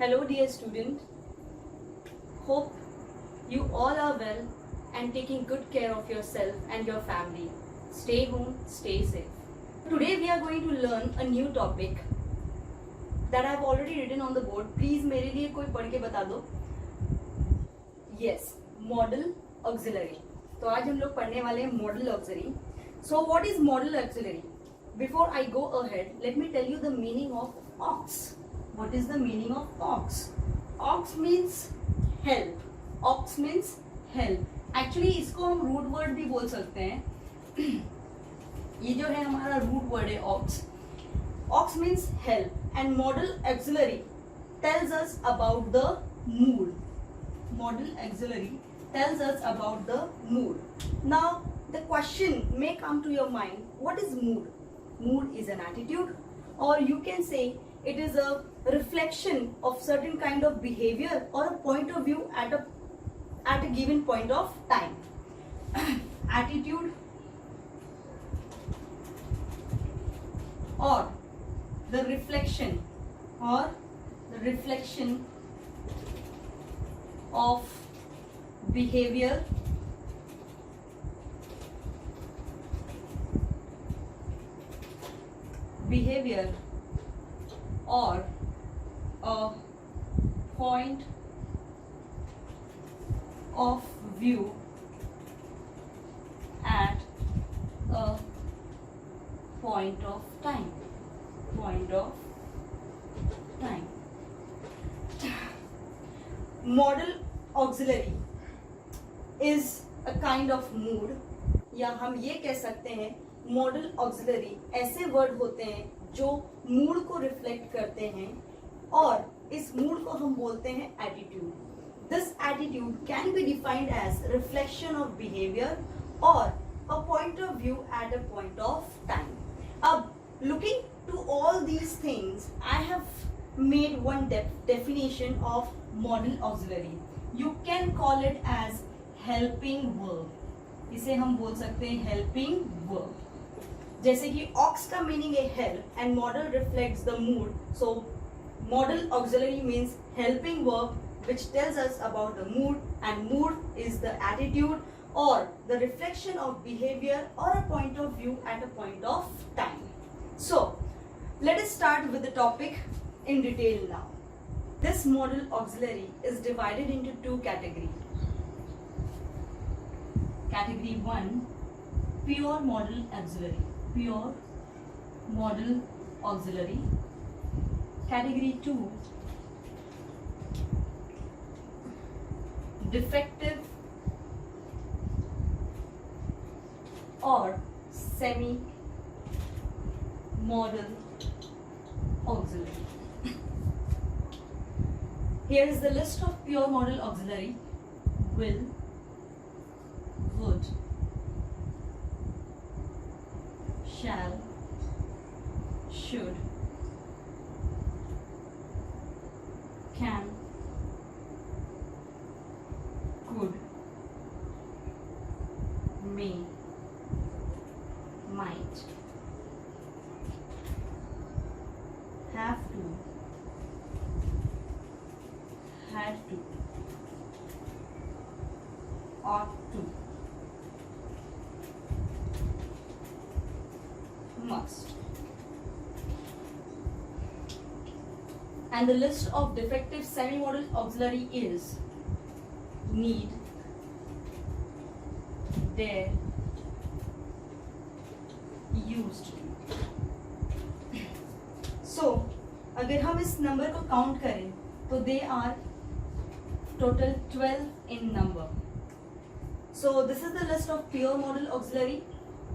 Hello dear student, hope you all are well and taking good care of yourself and your family. Stay home, stay safe. Today we are going to learn a new topic that I have already written on the board. Please मेरे लिए कोई पढ़ के बता दो. Yes, model auxiliary. तो आज हम लोग पढ़ने वाले हैं model auxiliary. So what is model auxiliary? Before I go ahead, let me tell you the meaning of aux. What is the meaning of aux? Aux means help. Aux means help. Actually इसको हम root word भी बोल सकते हैं. ये जो है हमारा root word है aux. Aux means help and model auxiliary tells us about the mood. Model auxiliary tells us about the mood. Now the question may come to your mind, what is mood? Mood is an attitude, or you can say it is a reflection of certain kind of behavior or a point of view at a given point of time. Attitude or the reflection of behavior or a point of view at a point of time. Model auxiliary is a kind of mood, या हम ये कह सकते हैं model auxiliary ऐसे word होते हैं जो मूड को रिफ्लेक्ट करते हैं और इस मूड को हम बोलते हैं attitude. This attitude can be defined as reflection of behaviour और a point of view at a point of time. अब looking to all these things, I have made one definition of model auxiliary. You can call it as helping verb. इसे हम बोल सकते हैं helping verb. जैसे कि aux का meaning है help and model reflects the mood. So model auxiliary means helping verb which tells us about the mood, and mood is the attitude or the reflection of behavior or a point of view at a point of time. So let us start with the topic in detail now. This model auxiliary is divided into two categories. Category 1, pure model auxiliary. Pure model auxiliary. Category 2, defective or semi model auxiliary. Here is the list of pure model auxiliary. Will, would, shall, should, can, could, may, might, have to, had to, ought to, must. And the list of defective semi-modal auxiliary is need, dare, used to. So, अगर हम इस number को count करें तो they are total 12 in number. So this is the list of pure modal auxiliary.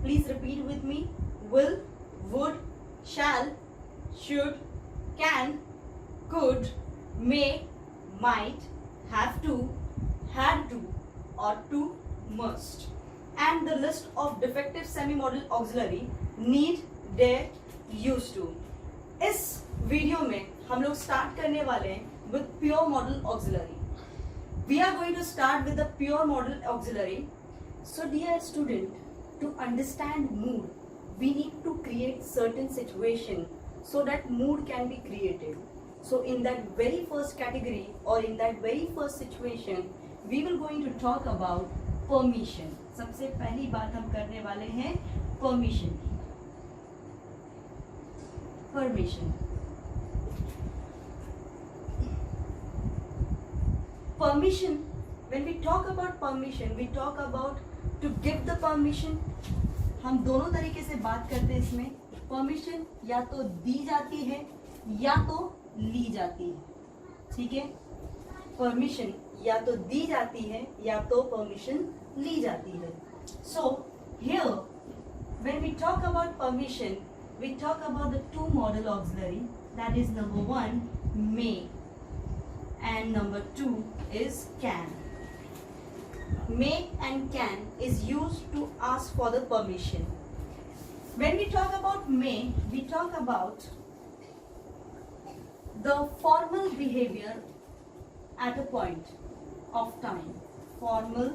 Please repeat with me. Will, would, shall, should, can, could, may, might, have to, had to, ought to, must. And the list of defective semi-modal auxiliary need, dare, used to. इस video में हम लोग start करने वाले हैं with pure model auxiliary. We are going to start with the pure model auxiliary. So dear student, to understand mood, we need to create certain situation so that mood can be created. So in that very first category or in that very first situation, we will going to talk about permission. सबसे पहली बात हम करने वाले हैं permission की. Permission. Permission. When we talk about permission, we talk about to give the permission. हम दोनों तरीके से बात करते हैं इसमें. Permission या तो दी जाती है या तो ली जाती है. ठीक है. Permission या तो दी जाती है या तो permission ली जाती है. So here when we talk about permission, we talk about the two modal auxiliary, that is number 1 may and number 2 is can. May and can is used to ask for the permission. When we talk about may, we talk about the formal behavior at a point of time. Formal,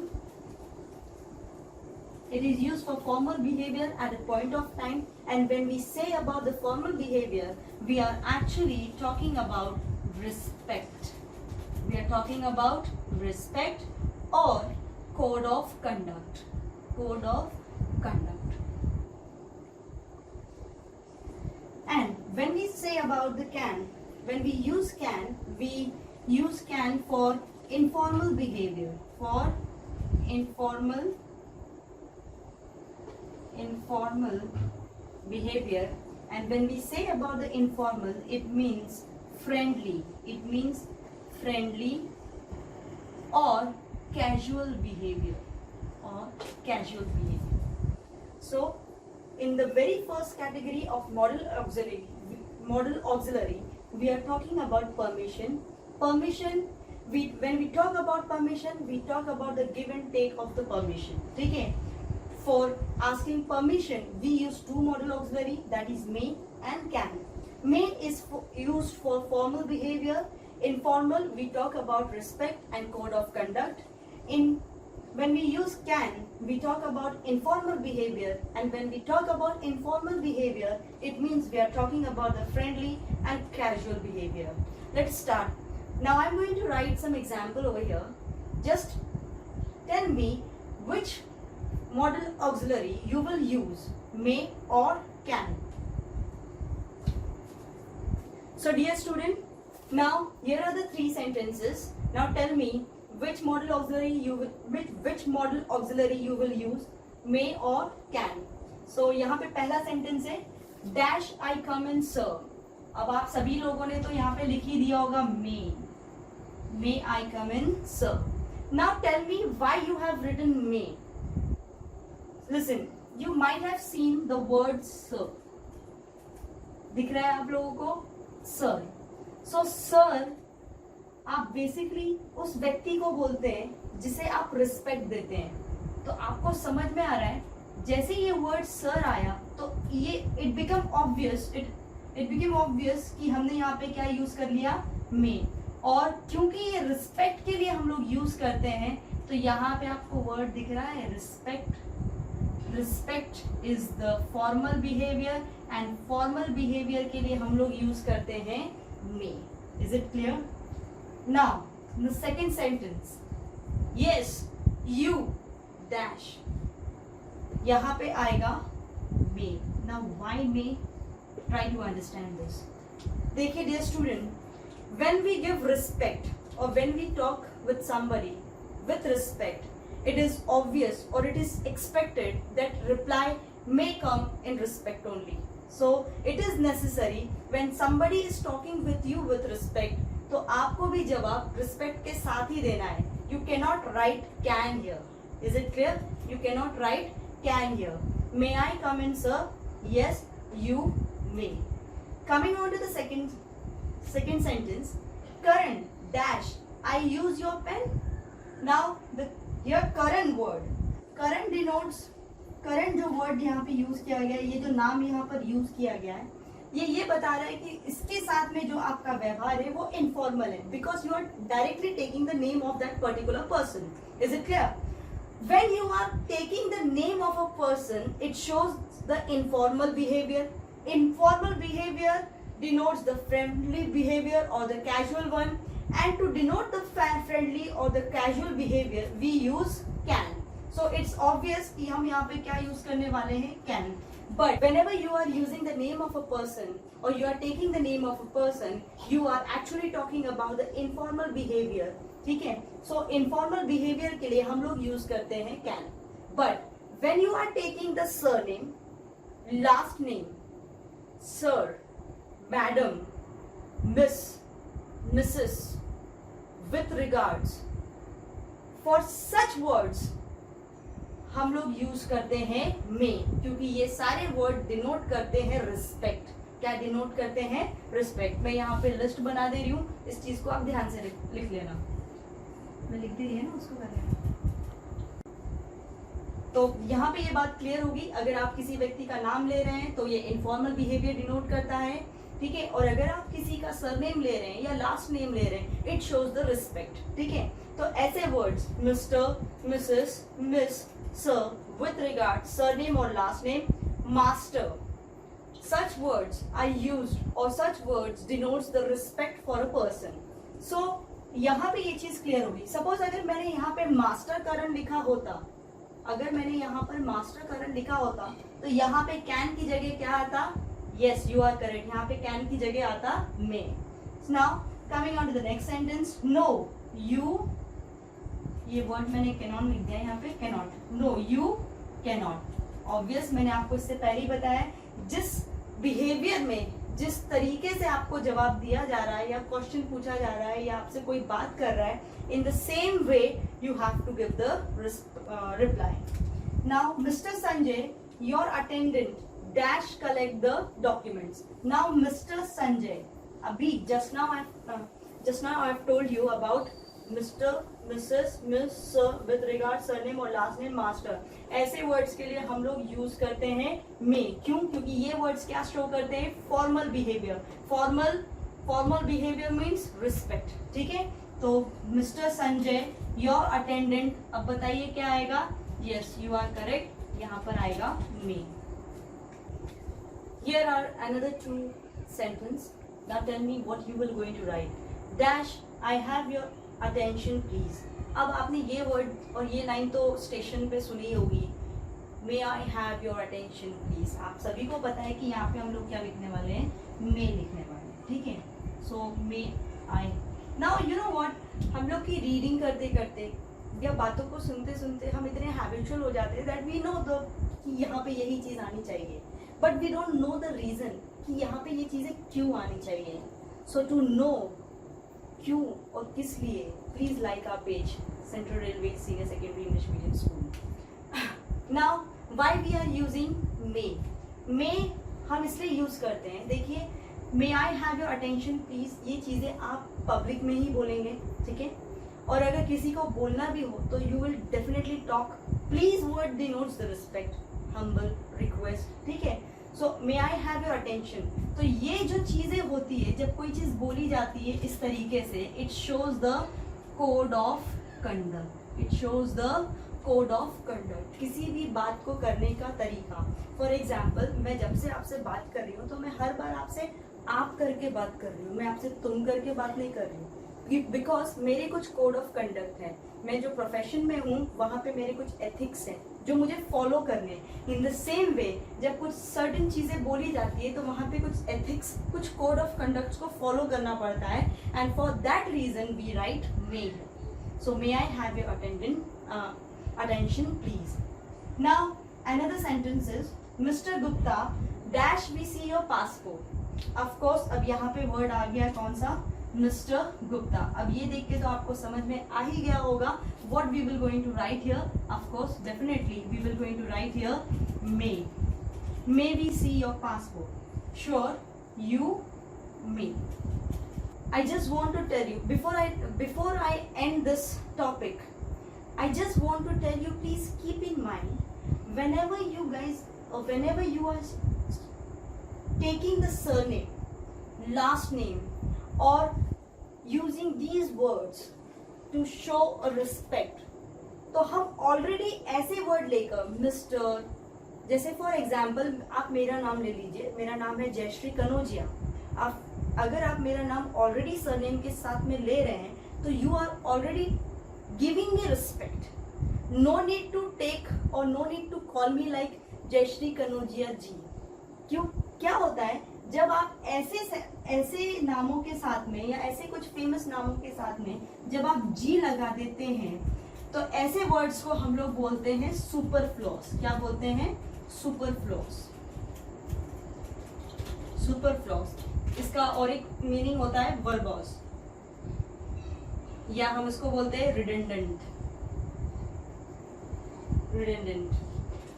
it is used for formal behavior at a point of time, and when we say about the formal behavior, we are actually talking about respect. We are talking about respect or code of conduct. Code of conduct. And when we say about the can, when we use can for informal behavior, for informal behavior. And when we say about the informal, it means friendly. It means friendly or casual behavior, or casual behavior. So in the very first category of modal auxiliary, we are talking about permission. Permission, when we talk about permission, we talk about the give and take of the permission. Okay? For asking permission, we use two modal auxiliary, that is may and can. May is used for formal behavior. Informal, we talk about respect and code of conduct. When we use can, we talk about informal behavior, and when we talk about informal behavior, it means we are talking about the friendly and casual behavior. Let's start. Now I'm going to write some example over here. Just tell me which modal auxiliary you will use, may or can. So dear student, now here are the three sentences. Now tell me which modal auxiliary you will use, may or can. So यहाँ पे पहला sentence है dash I come in sir. अब आप सभी लोगों ने तो यहाँ पे लिख ही दिया होगा may I come in sir. Now tell me why you have written may. Listen, you might have seen the word sir. दिख रहा है आप लोगों को sir. So sir आप बेसिकली उस व्यक्ति को बोलते हैं जिसे आप रिस्पेक्ट देते हैं. तो आपको समझ में आ रहा है, जैसे ये वर्ड सर आया तो ये इट बिकम ऑब्वियस कि हमने यहाँ पे क्या यूज कर लिया, मे. और क्योंकि ये रिस्पेक्ट के लिए हम लोग यूज करते हैं, तो यहाँ पे आपको वर्ड दिख रहा है respect. Respect is the formal behaviour, and formal behaviour के लिए हम लोग यूज करते हैं may. Is it clear? Now, the second sentence. Yes, you dash. यहाँ पे आएगा may. Now, why may? Try to understand this. देखिए dear student, when we give respect or when we talk with somebody with respect, it is obvious or it is expected that reply may come in respect only. So, it is necessary when somebody is talking with you with respect, तो आपको भी जवाब respect के साथ ही देना है. You cannot write can here. Is it clear? You cannot write can here. May I come in sir? Yes, you may. Coming on to the second sentence. Karan dash I use your pen. Now here Karan word. Karan denotes, Karan जो word यहाँ पे use किया गया है, ये जो नाम यहाँ पर यूज किया गया है, ये बता रहा है कि इसके साथ में जो आपका व्यवहार है वो इनफॉर्मल है, because you are directly taking the name of that particular person. Is it clear? When you are taking the name of a person, it shows the informal behavior. Informal behavior denotes the friendly behavior or the casual one, and to denote the friendly or the casual behavior we use can. So it's obvious कि हम यहाँ पे क्या use करने वाले हैं, can. But whenever you are using the name of a person or you are taking the name of a person, you are actually talking about the informal behavior. ठीक है? So informal behavior के लिए हम लोग use करते हैं can. But when you are taking the surname, last name, sir, madam, miss, Mrs, with regards, for such words हम लोग यूज करते हैं में, क्योंकि ये सारे वर्ड डिनोट करते हैं रिस्पेक्ट. क्या डिनोट करते हैं? रिस्पेक्ट. मैं यहाँ पे लिस्ट बना दे रही हूँ, इस चीज को आप ध्यान से लिख लेना. मैं लिख दे रही है ना, उसको कर लेना. तो यहाँ पे ये बात क्लियर होगी. अगर आप किसी व्यक्ति का नाम ले रहे हैं तो ये इनफॉर्मल बिहेवियर डिनोट करता है. ठीक है? और अगर आप किसी का सरनेम ले रहे हैं या लास्ट नेम ले रहे हैं, इट शोज द रिस्पेक्ट. ठीक है? तो ऐसे words mister, missus, miss, sir, with regard, surname or last name, master, such words are used or such words denotes the respect for a person. So यहाँ पे ये चीज क्लियर होगी. Suppose अगर मैंने यहाँ पे मास्टर करण लिखा होता, अगर मैंने यहाँ पर मास्टर करण लिखा होता तो यहाँ पे कैन की जगह क्या आता? Yes, you are correct. यहाँ पे कैन की जगह आता may. Now coming on to the next sentence, no, you, ये वर्ड मैंने कैनॉट लिख दिया यहाँ पे, cannot. No, you cannot. Obvious, मैंने आपको इससे पहले ही बताया, जिस बिहेवियर में, जिस तरीके से आपको जवाब दिया जा रहा है या क्वेश्चन पूछा जा रहा है या आपसे कोई बात कर रहा है, in the same way you have to give the reply. Now mister Sanjay, your attendant dash collect the documents. Now mister Sanjay, अभी just now I have told you about mister, missus, miss, sir, with regard, surname और last name, master. ऐसे words के लिए हम लोग use करते हैं मे. क्यों? क्योंकि ये वर्ड्स क्या शो करते हैं? Formal behaviour. Formal behaviour means respect. ठीक है? तो मिस्टर संजय, योर अटेंडेंट, अब बताइए क्या आएगा? Yes, you are correct. यहाँ पर आएगा मे. Here are another two sentence. Now tell me what you will going to write. Dash, I have your attention please. अब आपने ये वर्ड और ये लाइन तो स्टेशन पे सुनी होगी. May I have your attention please. आप सभी को पता है कि यहाँ पे हम लोग क्या लिखने वाले हैं? मे लिखने वाले हैं. ठीक है? सो may I. Now you know what, हम लोग की रीडिंग करते करते या बातों को सुनते सुनते हम इतने हैबिचुअल हो जाते हैं दैट वी नो द कि यहाँ पे यही चीज आनी चाहिए, but we don't know the reason कि यहाँ पे ये चीजें क्यों आनी चाहिए. सो टू नो क्यों और किस लिए, please like our page central railway senior secondary English medium school. Now why we are using may. May हम इसलिए यूज करते हैं, देखिए, may I have your attention please, ये चीजें आप पब्लिक में ही बोलेंगे. ठीक है? और अगर किसी को बोलना भी हो तो you will definitely talk. Please word denotes the respect, humble, request. ठीक है? सो may I have your attention. तो ये जो चीजें होती है, जब कोई चीज बोली जाती है इस तरीके से, it shows the code of conduct. It shows the code of conduct. किसी भी बात को करने का तरीका. फॉर एग्जाम्पल, मैं जब से आपसे बात कर रही हूँ तो मैं हर बार आपसे आप करके बात कर रही हूँ, मैं आपसे तुम करके बात नहीं कर रही हूँ. बिकॉज मेरे कुछ कोड ऑफ कंडक्ट है. मैं जो प्रोफेशन में हूँ वहाँ पे मेरे कुछ एथिक्स हैं जो मुझे फॉलो करने. इन द सेम वे जब कुछ सर्टेन चीजें बोली जाती है तो वहाँ पे कुछ एथिक्स, कुछ कोड ऑफ कंडक्ट को फॉलो करना पड़ता है. And for that reason we write may. So may I have your attention please. Now another sentence is Mr. Gupta dash we see your passport. Of course अब यहाँ पे word आ गया कौन सा? Mr. Gupta. अब ये देख के तो आपको समझ में आ ही गया होगा what we will going to write here. Of course definitely we will going to write here may. May we see your passport? Sure, you may. I just want to tell you before I end this topic, I just want to tell you, please keep in mind whenever you guys or whenever you are taking the surname, last name or using these words to show a respect, तो हम already ऐसे word लेकर mister, जैसे for example आप मेरा नाम ले लीजिए, मेरा नाम है जयश्री कनौजिया. अगर आप मेरा नाम ऑलरेडी सरनेम के साथ में ले रहे हैं तो you are already giving me respect. No need to take और no need to call me like Jayshree Kanaujia ji. क्यों? क्या होता है जब आप ऐसे नामों के साथ में या ऐसे कुछ फेमस नामों के साथ में जब आप जी लगा देते हैं तो ऐसे वर्ड्स को हम लोग बोलते हैं सुपरफ्लोस. क्या बोलते हैं? सुपरफ्लोस. सुपरफ्लोस. इसका और एक मीनिंग होता है वर्बोस, या हम इसको बोलते हैं रिडेंडेंट.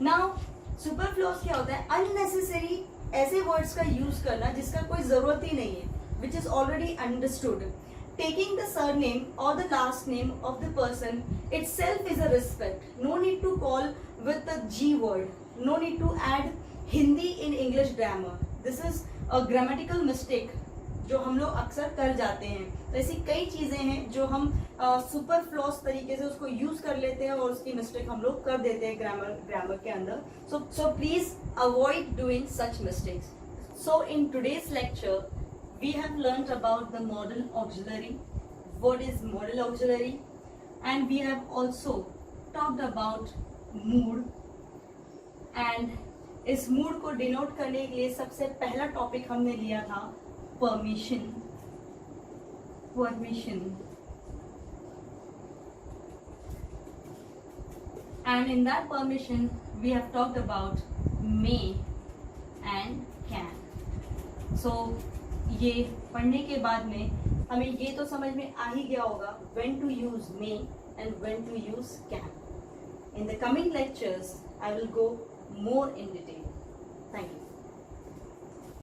नाउ सुपरफ्लोस क्या होता है? अननेसेसरी ऐसे वर्ड्स का यूज करना जिसका कोई जरूरत ही नहीं है, which is already understood. Taking the surname और the last name of the person itself is a respect. No need to call with the G word. No need to add Hindi in English grammar. This is a grammatical mistake जो हम लोग अक्सर कर जाते हैं. तो ऐसी कई चीजें हैं जो हम सुपरफ्लोस तरीके से उसको यूज कर लेते हैं और उसकी मिस्टेक हम लोग कर देते हैं ग्रामर के अंदर. So please avoid doing such mistakes. So in today's lecture we have learnt about the modal auxiliary. What is modal auxiliary? And we have also talked about mood. And इस mood को denote करने के लिए सबसे पहला topic हमने लिया था permission. And in that permission we have talked about may and can. So ये पढ़ने के बाद में हमें ये तो समझ में आ ही गया होगा when to use may and when to use can. In the coming lectures I will go more in detail. Thank you.